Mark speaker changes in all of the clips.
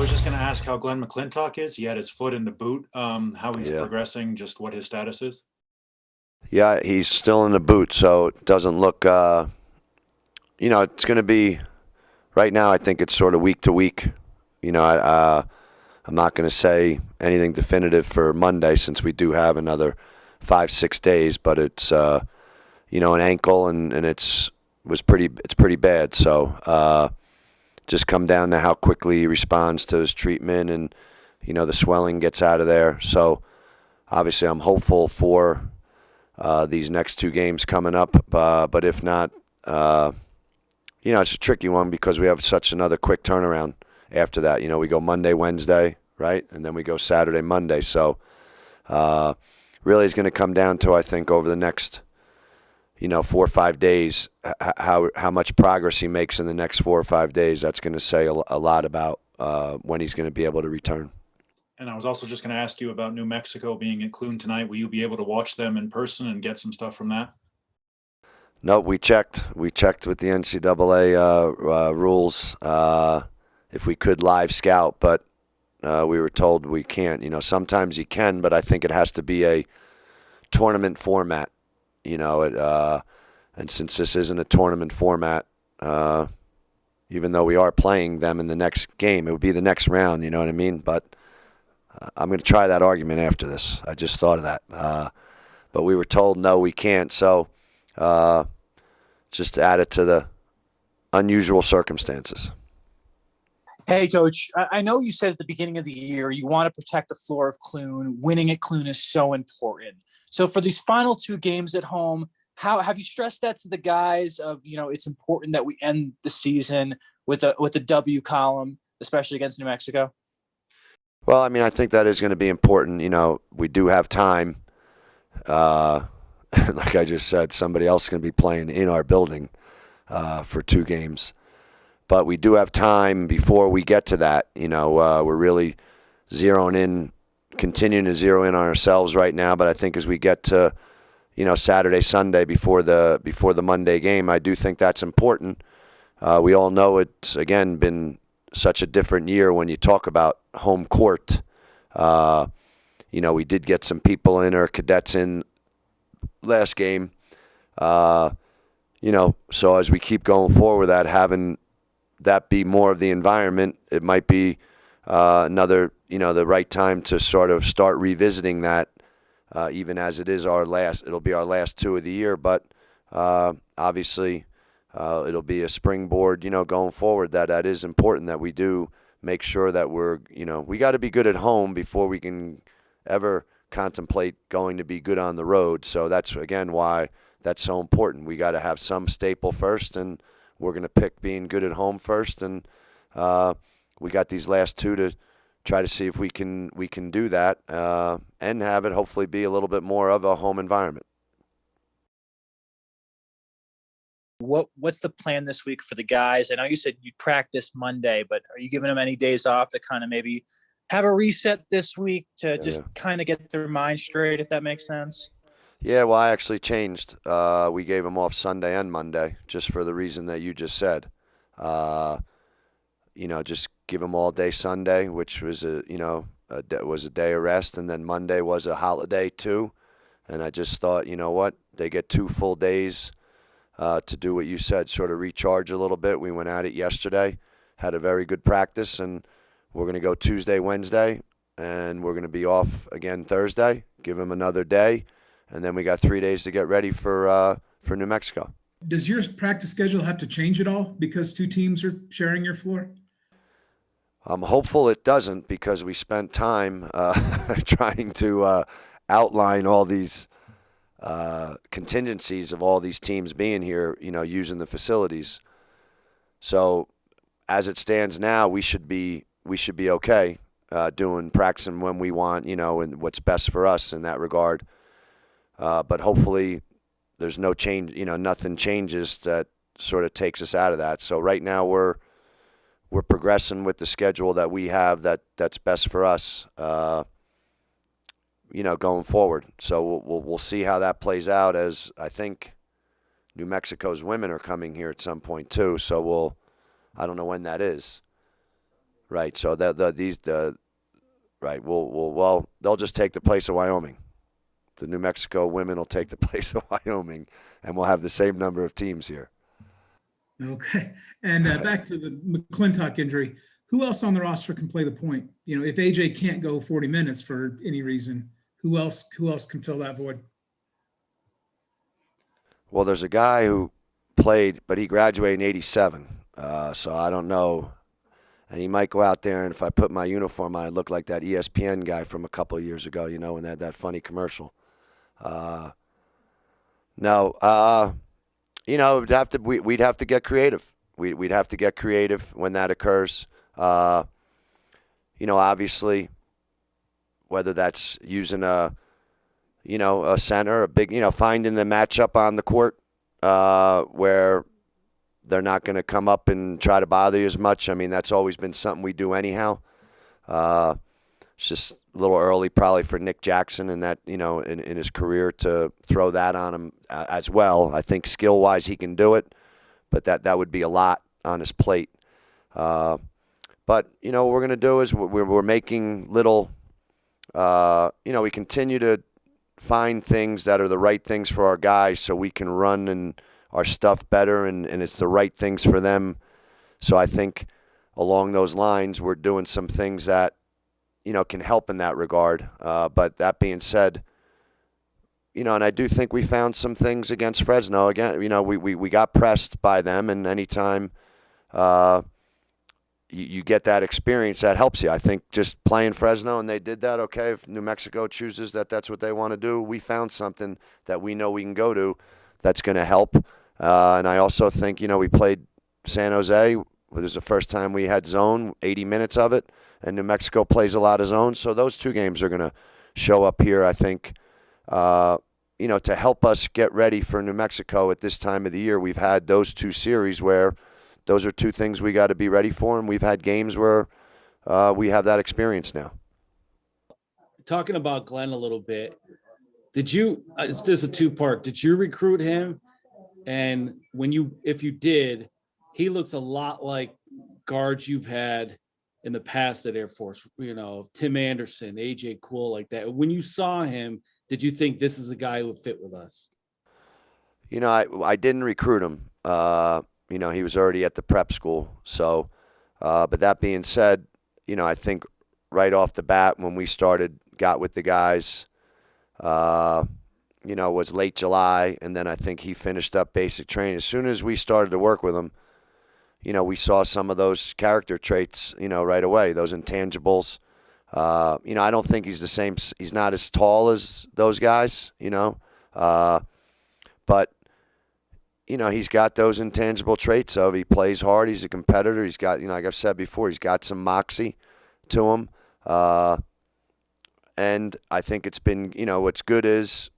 Speaker 1: was just going to ask how Glenn McClintock is. He had his foot in the boot. How he's
Speaker 2: Yeah.
Speaker 1: progressing, just what his status is.
Speaker 2: Yeah, he's still in the boot, so it doesn't look, it's going to be, right now I think it's sort of week to week. I'm not going to say anything definitive for Monday since we do have another 5-6 days, but it's, an ankle and it's pretty bad. So just come down to how quickly he responds to his treatment and, the swelling gets out of there. So obviously I'm hopeful for these next two games coming up, but if not, it's a tricky one because we have such another quick turnaround after that. We go Monday, Wednesday, right? And then we go Saturday, Monday. So really it's going to come down to, I think, over the next, 4 or 5 days, how much progress he makes in the next 4 or 5 days. That's going to say a lot about when he's going to be able to return.
Speaker 1: And I was also just going to ask you about New Mexico being at Clune tonight. Will you be able to watch them in person and get some stuff from that?
Speaker 2: No, we checked. We checked with the NCAA rules if we could live scout, but we were told we can't. Sometimes you can, but I think it has to be a tournament format. And since this isn't a tournament format, even though we are playing them in the next game, it would be the next round. You know what I mean? But I'm going to try that argument after this. I just thought of that. But we were told, no, we can't. So just add it to the unusual circumstances.
Speaker 3: Hey, Coach, I know you said at the beginning of the year you want to protect the floor of Clune. Winning at Clune is so important. So for these final 2 games at home, how have you stressed that to the guys of, it's important that we end the season with a W column, especially against New Mexico?
Speaker 2: Well, I think that is going to be important. We do have time. Like I just said, somebody else is going to be playing in our building for 2 games. But we do have time before we get to that. We're really continuing to zero in on ourselves right now. But I think as we get to, Saturday, Sunday before the Monday game, I do think that's important. We all know it's, again, been such a different year when you talk about home court. We did get some people in, or cadets in last game. So as we keep going forward with that, having that be more of the environment, it might be another, the right time to sort of start revisiting that, even as it'll be our last 2 of the year. But obviously it'll be a springboard, going forward that is important that we do make sure that we got to be good at home before we can ever contemplate going to be good on the road. So that's, again, why that's so important. We got to have some staple first, and we're going to pick being good at home first, and we got these last 2 to try to see if we can do that and have it hopefully be a little bit more of a home environment.
Speaker 3: What's the plan this week for the guys? I know you said you'd practice Monday, but are you giving them any days off to kind of maybe have a reset this week to just kind of get their mind straight, if that makes sense?
Speaker 2: Yeah, well, I actually changed. We gave them off Sunday and Monday just for the reason that you just said. Just give them all day Sunday, which was a day of rest, and then Monday was a holiday too. And I just thought, you know what, they get 2 full days to do what you said, sort of recharge a little bit. We went at it yesterday, had a very good practice, and we're going to go Tuesday, Wednesday, and we're going to be off again Thursday. Give them another day. And then we got 3 days to get ready for New Mexico.
Speaker 4: Does your practice schedule have to change at all because 2 teams are sharing your floor?
Speaker 2: I'm hopeful it doesn't, because we spent time trying to outline all these contingencies of all these teams being here, using the facilities. So as it stands now, we should be okay doing practicing when we want, and what's best for us in that regard. But hopefully there's no change, nothing changes that sort of takes us out of that. So right now we're progressing with the schedule that we have that's best for us, going forward. So we'll see how that plays out, as I think New Mexico's women are coming here at some point too. So I don't know when that is. Right. So right. Well, they'll just take the place of Wyoming. The New Mexico women will take the place of Wyoming, and we'll have the same number of teams here.
Speaker 4: Okay. And back to the McClintock injury. Who else on the roster can play the point? You know, if AJ can't go 40 minutes for any reason, who else can fill that void?
Speaker 2: Well, there's a guy who played, but he graduated in '87, so I don't know. And he might go out there, and if I put my uniform on, I look like that ESPN guy from a couple of years ago, you know, and that funny commercial. No, you know, we'd have to get creative. We'd have to get creative when that occurs. You know, obviously, whether that's using a center, a big, finding the matchup on the court where they're not going to come up and try to bother you as much. I mean, that's always been something we do anyhow. It's just a little early probably for Nick Jackson and that, in his career to throw that on him as well. I think skill-wise he can do it, but that would be a lot on his plate. But, what we're going to do is we're making little, we continue to find things that are the right things for our guys so we can run and our stuff better and it's the right things for them. So I think along those lines, we're doing some things that, can help in that regard. But that being said, and I do think we found some things against Fresno. Again, we got pressed by them, and anytime you get that experience, that helps you. I think just playing Fresno, and they did that, okay, if New Mexico chooses that's what they want to do, we found something that we know we can go to that's going to help. And I also think, we played San Jose. It was the first time we had zone, 80 minutes of it, and New Mexico plays a lot of zone. So those two games are going to show up here, I think, to help us get ready for New Mexico at this time of the year. We've had those two series where those are two things we got to be ready for, and we've had games where we have that experience now.
Speaker 5: Talking about Glenn a little bit, this is a two-part. Did you recruit him? And if you did, he looks a lot like guards you've had in the past at Air Force, Tim Anderson, AJ Cool, like that. When you saw him, did you think this is a guy who would fit with us?
Speaker 2: I didn't recruit him. He was already at the prep school. So, but that being said, I think right off the bat when we got with the guys, was late July, and then I think he finished up basic training. As soon as we started to work with him, we saw some of those character traits, right away, those intangibles. I don't think he's the same. He's not as tall as those guys, but he's got those intangible traits of he plays hard, he's a competitor, he's got, like I've said before, he's got some moxie to him. And I think it's been, what's good is,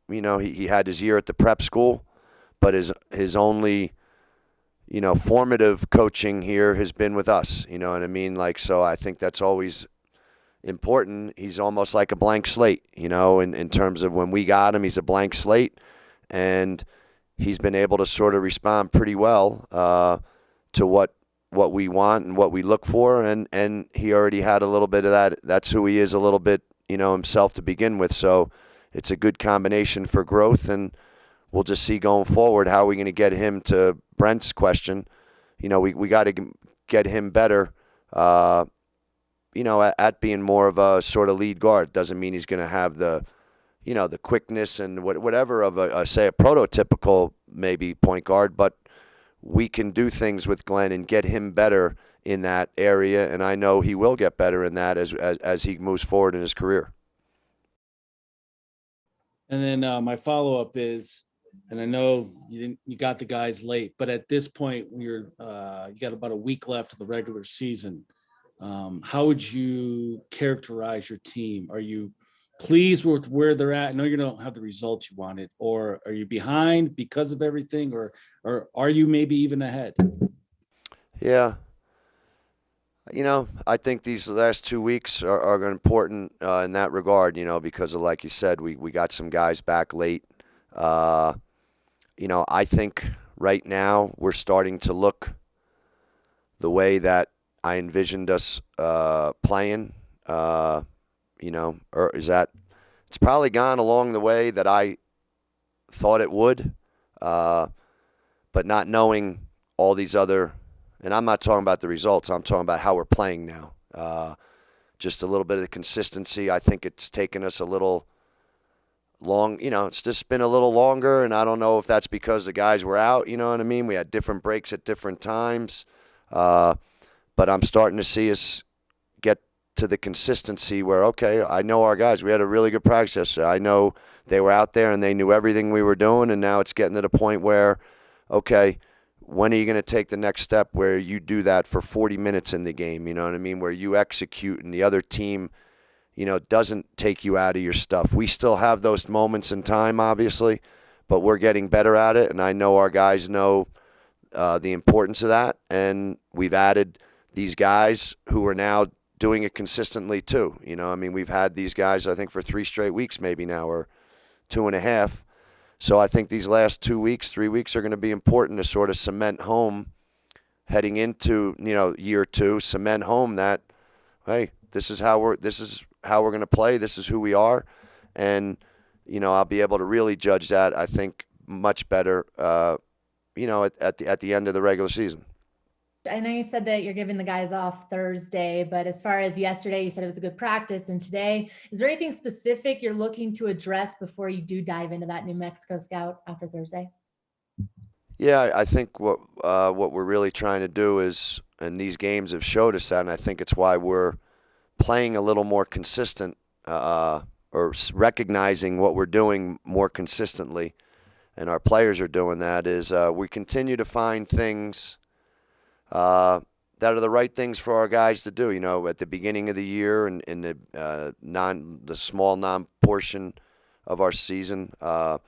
Speaker 2: he had his year at the prep school, but his only, formative coaching here has been with us. You know what I mean? So I think that's always important. He's almost like a blank slate, in terms of when we got him, he's a blank slate, and he's been able to sort of respond pretty well to what we want and what we look for, and he already had a little bit of that. That's who he is a little bit, himself to begin with. So it's a good combination for growth, and we'll just see going forward how are we going to get him, to Brent's question. We got to get him better, at being more of a sort of lead guard. Doesn't mean he's going to have the quickness and whatever of a prototypical maybe point guard, but we can do things with Glenn and get him better in that area, and I know he will get better in that as he moves forward in his career.
Speaker 5: And then my follow-up is, and I know you got the guys late, but at this point you got about a week left of the regular season. How would you characterize your team? Are you pleased with where they're at? I know you don't have the results you wanted, or are you behind because of everything, or are you maybe even ahead?
Speaker 2: Yeah. I think these last 2 weeks are important in that regard, because of, like you said, we got some guys back late. I think right now we're starting to look the way that I envisioned us playing. Or is that it's probably gone along the way that I thought it would, but not knowing all these other, and I'm not talking about the results, I'm talking about how we're playing now. Just a little bit of the consistency. I think it's taken us a little long, it's just been a little longer, and I don't know if that's because the guys were out, you know what I mean? We had different breaks at different times, but I'm starting to see us get to the consistency where, okay, I know our guys. We had a really good practice yesterday. I know they were out there and they knew everything we were doing, and now it's getting to the point where, okay, when are you going to take the next step where you do that for 40 minutes in the game, you know what I mean, where you execute and the other team, doesn't take you out of your stuff. We still have those moments in time, obviously, but we're getting better at it, and I know our guys know the importance of that, and we've added these guys who are now doing it consistently too. We've had these guys, I think, for 3 straight weeks maybe now, or 2.5. So I think these last 2 weeks, 3 weeks are going to be important to sort of cement home heading into, year 2, cement home that, hey, this is how we're going to play. This is who we are. And, I'll be able to really judge that, I think, much better, at the end of the regular season.
Speaker 6: I know you said that you're giving the guys off Thursday, but as far as yesterday, you said it was a good practice. And today, is there anything specific you're looking to address before you do dive into that New Mexico scout after Thursday?
Speaker 2: Yeah, I think what we're really trying to do is, and these games have showed us that, and I think it's why we're playing a little more consistent, or recognizing what we're doing more consistently, and our players are doing that, is we continue to find things that are the right things for our guys to do. At the beginning of the year and in the small non-portion of our season, the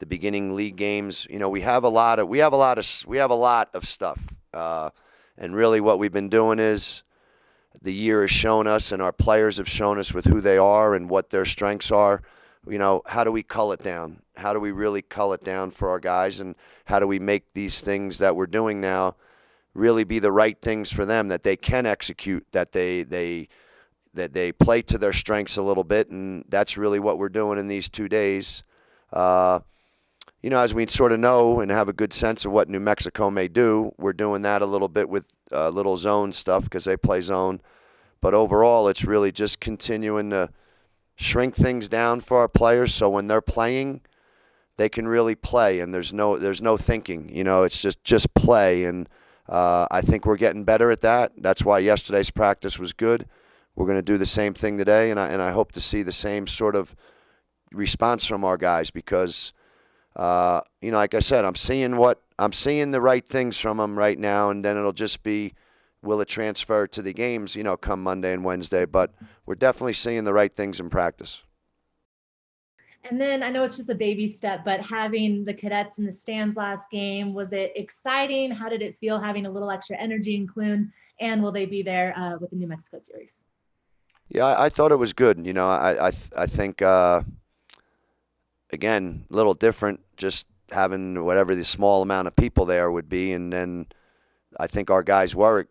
Speaker 2: beginning league games, we have a lot of stuff. And really what we've been doing is the year has shown us, and our players have shown us with who they are and what their strengths are. How do we cull it down? How do we really cull it down for our guys? And how do we make these things that we're doing now really be the right things for them, that they can execute, that they play to their strengths a little bit, and that's really what we're doing in these 2 days. As we sort of know and have a good sense of what New Mexico may do, we're doing that a little bit with little zone stuff because they play zone. But overall, it's really just continuing to shrink things down for our players so when they're playing, they can really play, and there's no thinking. It's just play, and I think we're getting better at that. That's why yesterday's practice was good. We're going to do the same thing today, and I hope to see the same sort of response from our guys because, like I said, I'm seeing the right things from them right now, and then it'll just be, will it transfer to the games, come Monday and Wednesday? But we're definitely seeing the right things in practice.
Speaker 6: And then I know it's just a baby step, but having the cadets in the stands last game, was it exciting? How did it feel having a little extra energy in Clune? And will they be there with the New Mexico series?
Speaker 2: Yeah, I thought it was good. I think, again, a little different, just having whatever the small amount of people there would be. And then I think our guys were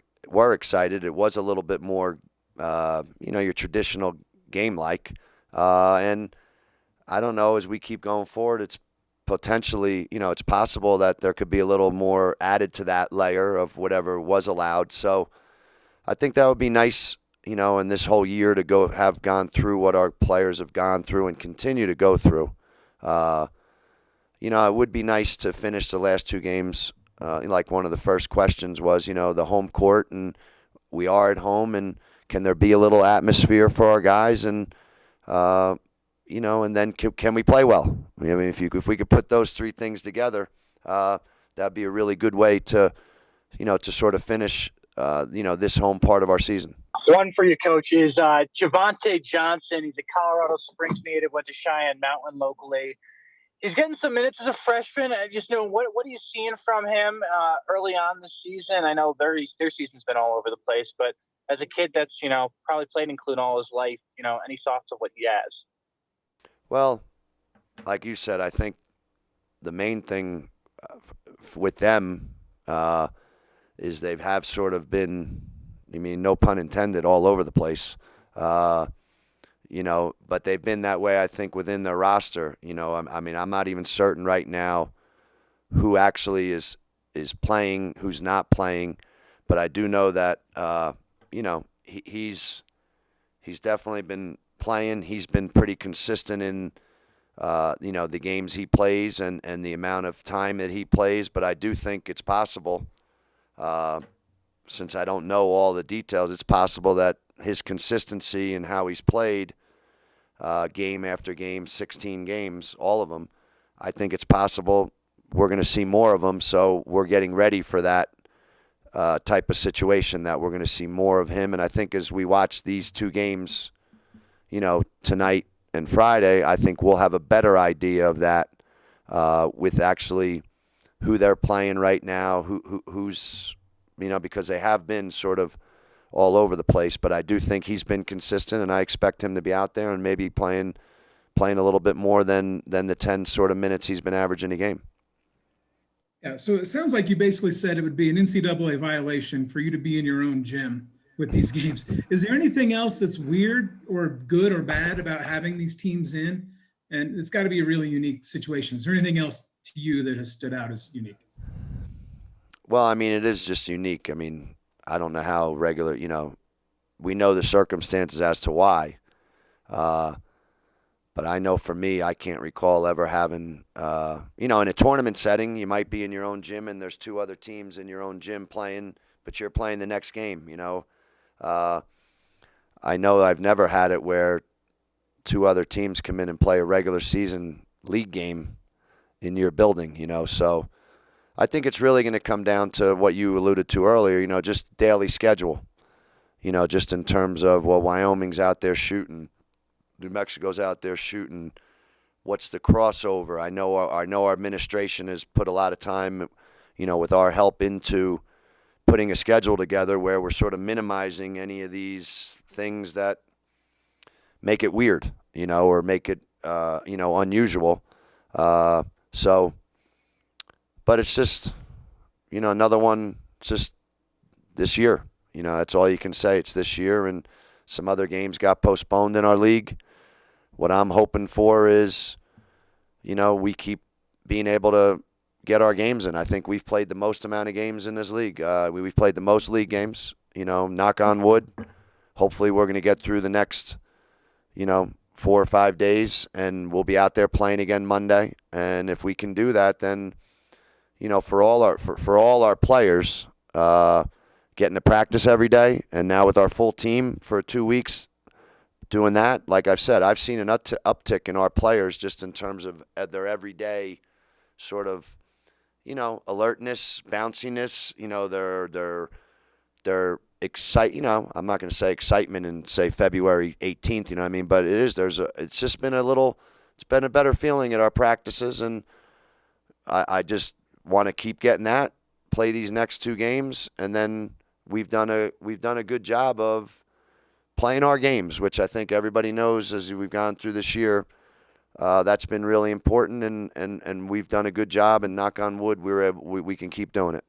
Speaker 2: excited. It was a little bit more, your traditional game-like. And I don't know, as we keep going forward, it's potentially, it's possible that there could be a little more added to that layer of whatever was allowed. So I think that would be nice, in this whole year to have gone through what our players have gone through and continue to go through. It would be nice to finish the last 2 games. Like one of the first questions was, the home court, and we are at home, and can there be a little atmosphere for our guys? And, and then can we play well? If we could put those 3 things together, that'd be a really good way to sort of finish, this home part of our season.
Speaker 7: One for you, coach, is Javante Johnson. He's a Colorado Springs native, went to Cheyenne Mountain locally. He's getting some minutes as a freshman. I just know, what are you seeing from him early on this season? I know their season's been all over the place, but as a kid that's, probably played in Clune all his life, any thoughts of what he has?
Speaker 2: Well, like you said, I think the main thing with them is they have sort of been I mean, no pun intended, all over the place. You know, but they've been that way, I think, within their roster. You know, I mean, I'm not even certain right now who actually is playing, who's not playing, but I do know that you know, he's definitely been playing. He's been pretty consistent in you know, the games he plays and the amount of time that he plays. But I do think it's possible, since I don't know all the details, it's possible that his consistency and how he's played game after game, 16 games, all of them, I think it's possible we're going to see more of them. So we're getting ready for that type of situation, that we're going to see more of him. And I think as we watch these two games, you know, tonight and Friday, I think we'll have a better idea of that with actually who they're playing right now, who's, you know, because they have been sort of all over the place. But I do think he's been consistent, and I expect him to be out there and maybe playing a little bit more than the 10 sort of minutes he's been averaging a game.
Speaker 4: Yeah, so it sounds like you basically said it would be an NCAA violation for you to be in your own gym with these games. Is there anything else that's weird or good or bad about having these teams in? And it's got to be a really unique situation. Is there anything else to you that has stood out as unique?
Speaker 2: Well, I mean, it is just unique. I mean, I don't know how regular, you know, we know the circumstances as to why. But I know for me, I can't recall ever having, you know, in a tournament setting, you might be in your own gym and there's two other teams in your own gym playing, but you're playing the next game, you know. I know I've never had it where two other teams come in and play a regular season league game in your building, you know. So I think it's really going to come down to what you alluded to earlier, you know, just daily schedule, you know, just in terms of, well, Wyoming's out there shooting, New Mexico's out there shooting. What's the crossover? I know our administration has put a lot of time, you know, with our help into putting a schedule together where we're sort of minimizing any of these things that make it weird, you know, or make it, you know, unusual. So, but it's just, you know, another one, it's just this year. You know, that's all you can say. It's this year, and some other games got postponed in our league. What I'm hoping for is, you know, we keep being able to get our games in. I think we've played the most amount of games in this league. We've played the most league games, you know, knock on wood. Hopefully we're going to get through the next, you know, 4 or 5 days, and we'll be out there playing again Monday. And if we can do that, then, you know, for all our players, getting to practice every day, and now with our full team for 2 weeks doing that, like I've said, I've seen an uptick in our players just in terms of their everyday sort of, you know, alertness, bounciness, you know, their you know, I'm not going to say excitement and say February 18th, you know what I mean? But it's just been it's been a better feeling at our practices, and I just want to keep getting that, play these next 2 games, and then we've done a good job of playing our games, which I think everybody knows as we've gone through this year. That's been really important, and we've done a good job, and knock on wood, we can keep doing it.